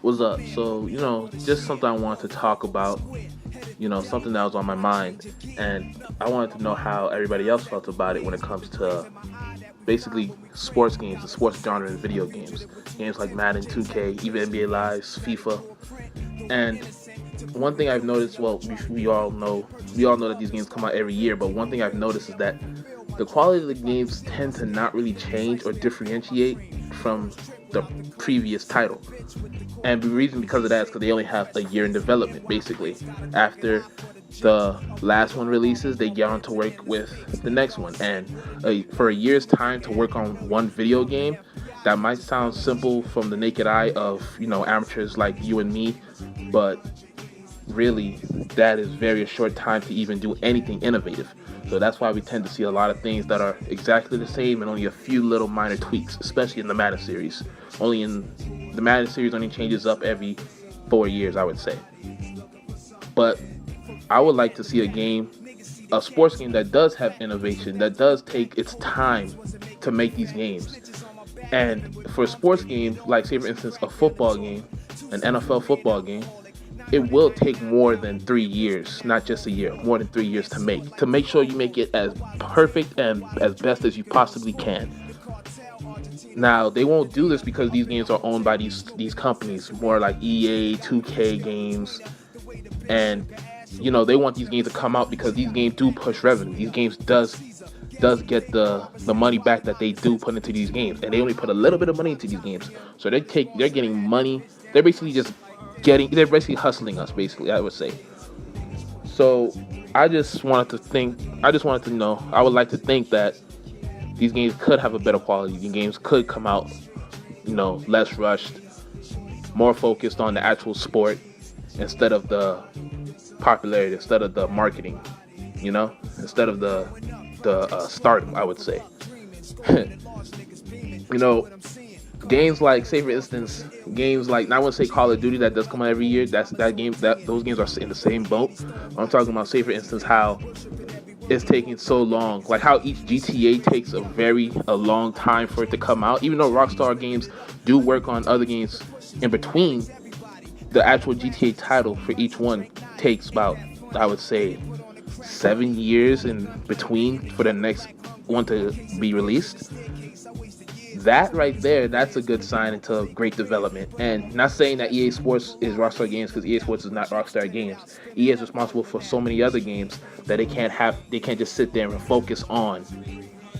What's up? So, just something I wanted to talk about, something that was on my mind. And I wanted to know how everybody else felt about it when it comes to basically sports games, the sports genre in video games. Games like Madden 2K, even NBA Lives, FIFA. And one thing I've noticed, well, we all know that these games come out every year, but one thing I've noticed is that the quality of the games tend to not really change or differentiate from the previous title. And the reason because of that is because they only have a year in development, basically. After the last one releases, they get on to work with the next one. And for a year's time to work on one video game, that might sound simple from the naked eye of, amateurs like you and me, but really, that is very a short time to even do anything innovative. So that's why we tend to see a lot of things that are exactly the same and only a few little minor tweaks, especially in the Madden series. Only in the Madden series only changes up every 4 years, I would say. But I would like to see a sports game that does have innovation, that does take its time to make these games. And for a sports game, like say for instance a football game, an NFL football game, it will take more than 3 years, not just a year, more than 3 years to make sure you make it as perfect and as best as you possibly can. Now they won't do this because these games are owned by these companies, more like EA, 2K games, and they want these games to come out because these games do push revenue. These games does get the money back that they do put into these games, and they only put a little bit of money into these games, so they're getting money. They're basically hustling us, basically, I would say. So I just wanted to know, I would like to think that these games could have a better quality. These games could come out, less rushed, more focused on the actual sport instead of the popularity, instead of the marketing, instead of the stardom, I would say. you know, Games like, say for instance, games like, I wouldn't say Call of Duty that does come out every year. Those games are in the same boat. I'm talking about, say for instance, how it's taking so long, like how each GTA takes a long time for it to come out. Even though Rockstar Games do work on other games in between, the actual GTA title for each one takes about, I would say, 7 years in between for the next one to be released. That right there, that's a good sign into great development. And not saying that EA Sports is Rockstar Games, because EA Sports is not Rockstar Games. EA is responsible for so many other games that they can't just sit there and focus on,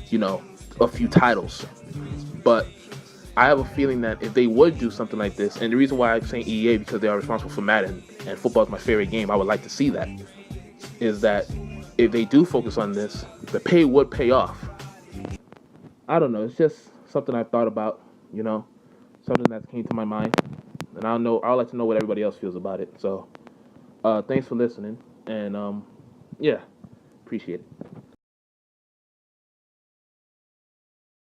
you know, a few titles. But I have a feeling that if they would do something like this, and the reason why I'm saying EA because they are responsible for Madden and football is my favorite game, I would like to see that, is that if they do focus on this, the pay would pay off. I don't know. It's just something I've thought about, you know, something that came to my mind, and I'd like to know what everybody else feels about it. So, thanks for listening, and yeah, appreciate it.